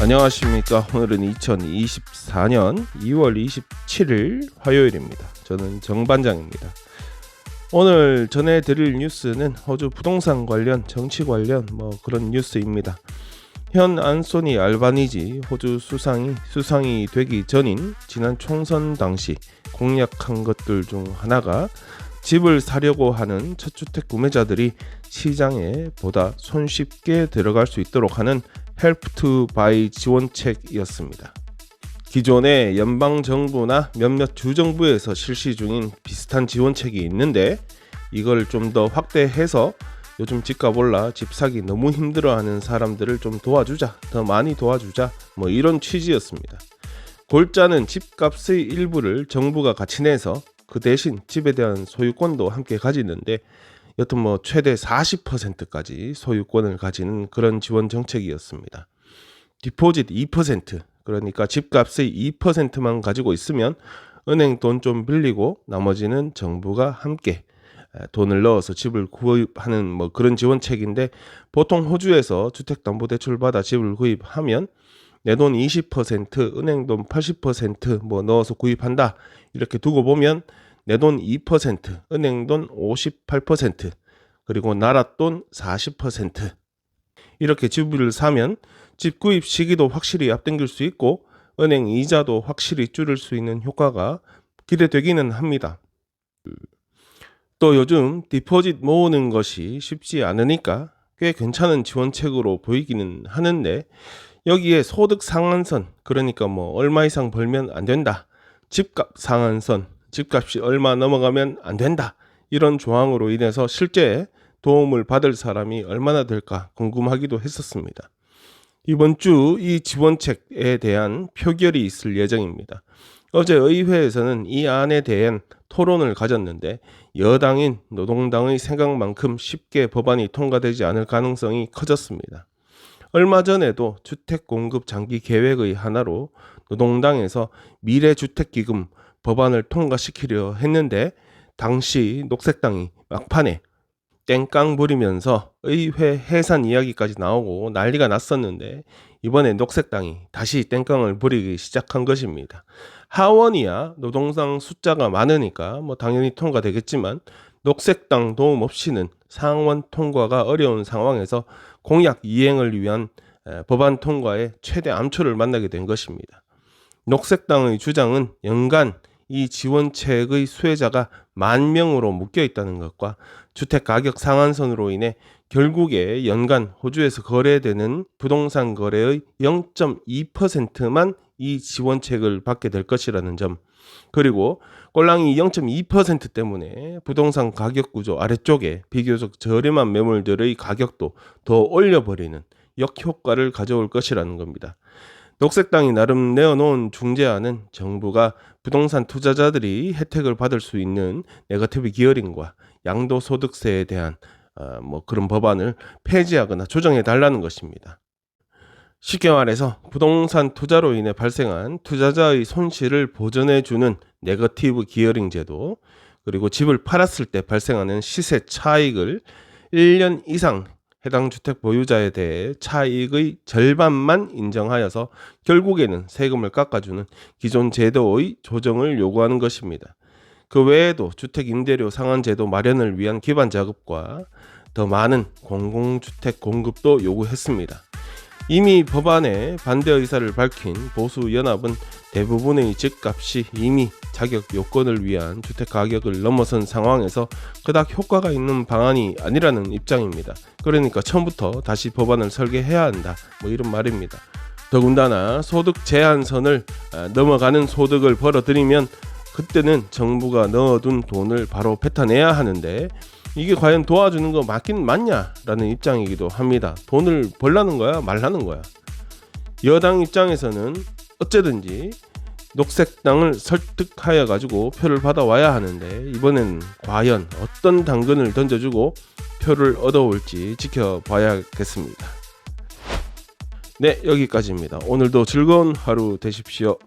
안녕하십니까. 오늘은 2024년 2월 27일 화요일입니다. 저는 정반장입니다. 오늘 전해드릴 뉴스는 호주 부동산 관련, 정치 관련 그런 뉴스입니다. 현 안소니 알바니지 호주 수상이 되기 전인 지난 총선 당시 공약한 것들 중 하나가 집을 사려고 하는 첫주택 구매자들이 시장에 보다 손쉽게 들어갈 수 있도록 하는 헬프 투 바이 지원책이었습니다. 기존의 연방정부나 몇몇 주정부에서 실시 중인 비슷한 지원책이 있는데 이걸 좀 더 확대해서 요즘 집값 올라 집 사기 너무 힘들어하는 사람들을 좀 도와주자, 더 많이 도와주자, 이런 취지였습니다. 골자는 집값의 일부를 정부가 같이 내서 그 대신 집에 대한 소유권도 함께 가지는데 여튼 최대 40%까지 소유권을 가지는 그런 지원 정책이었습니다. 디포짓 2%, 그러니까 집값의 2%만 가지고 있으면 은행 돈 좀 빌리고 나머지는 정부가 함께 돈을 넣어서 집을 구입하는 그런 지원책인데, 보통 호주에서 주택담보대출 받아 집을 구입하면 내 돈 20%, 은행 돈 80% 넣어서 구입한다 이렇게 두고 보면 내 돈 2%, 은행 돈 58%, 그리고 나라 돈 40% 이렇게 집을 사면 집 구입 시기도 확실히 앞당길 수 있고 은행 이자도 확실히 줄일 수 있는 효과가 기대되기는 합니다. 또 요즘 디포짓 모으는 것이 쉽지 않으니까 꽤 괜찮은 지원책으로 보이기는 하는데, 여기에 소득 상한선, 그러니까 얼마 이상 벌면 안 된다, 집값 상한선, 집값이 얼마 넘어가면 안 된다, 이런 조항으로 인해서 실제 도움을 받을 사람이 얼마나 될까 궁금하기도 했었습니다. 이번 주 이 지원책에 대한 표결이 있을 예정입니다. 어제 의회에서는 이 안에 대한 토론을 가졌는데 여당인 노동당의 생각만큼 쉽게 법안이 통과되지 않을 가능성이 커졌습니다. 얼마 전에도 주택 공급 장기 계획의 하나로 노동당에서 미래주택기금 법안을 통과시키려 했는데 당시 녹색당이 막판에 땡깡 부리면서 의회 해산 이야기까지 나오고 난리가 났었는데, 이번에 녹색당이 다시 땡깡을 부리기 시작한 것입니다. 하원이야 노동당 숫자가 많으니까 당연히 통과되겠지만 녹색당 도움 없이는 상원 통과가 어려운 상황에서 공약 이행을 위한 법안 통과에 최대 암초를 만나게 된 것입니다. 녹색당의 주장은 연간 이 지원책의 수혜자가 10,000명으로 묶여 있다는 것과 주택가격 상한선으로 인해 결국에 연간 호주에서 거래되는 부동산 거래의 0.2%만 이 지원책을 받게 될 것이라는 점, 그리고 꼴랑이 0.2% 때문에 부동산 가격 구조 아래쪽에 비교적 저렴한 매물들의 가격도 더 올려버리는 역효과를 가져올 것이라는 겁니다. 녹색당이 나름 내어놓은 중재안은 정부가 부동산 투자자들이 혜택을 받을 수 있는 네거티브 기어링과 양도소득세에 대한 그런 법안을 폐지하거나 조정해 달라는 것입니다. 쉽게 말해서 부동산 투자로 인해 발생한 투자자의 손실을 보전해주는 네거티브 기어링 제도, 그리고 집을 팔았을 때 발생하는 시세 차익을 1년 이상 해당 주택 보유자에 대해 차익의 절반만 인정하여서 결국에는 세금을 깎아주는 기존 제도의 조정을 요구하는 것입니다. 그 외에도 주택 임대료 상한 제도 마련을 위한 기반 작업과 더 많은 공공주택 공급도 요구했습니다. 이미 법안에 반대 의사를 밝힌 보수연합은 대부분의 집값이 이미 자격 요건을 위한 주택 가격을 넘어선 상황에서 그닥 효과가 있는 방안이 아니라는 입장입니다. 그러니까 처음부터 다시 법안을 설계해야 한다, 이런 말입니다. 더군다나 소득 제한선을 넘어가는 소득을 벌어들이면 그때는 정부가 넣어둔 돈을 바로 뱉어내야 하는데 이게 과연 도와주는 거 맞긴 맞냐라는 입장이기도 합니다. 돈을 벌라는 거야 말라는 거야. 여당 입장에서는 어쨌든지 녹색당을 설득하여 가지고 표를 받아와야 하는데 이번엔 과연 어떤 당근을 던져주고 표를 얻어올지 지켜봐야겠습니다. 네, 여기까지입니다. 오늘도 즐거운 하루 되십시오.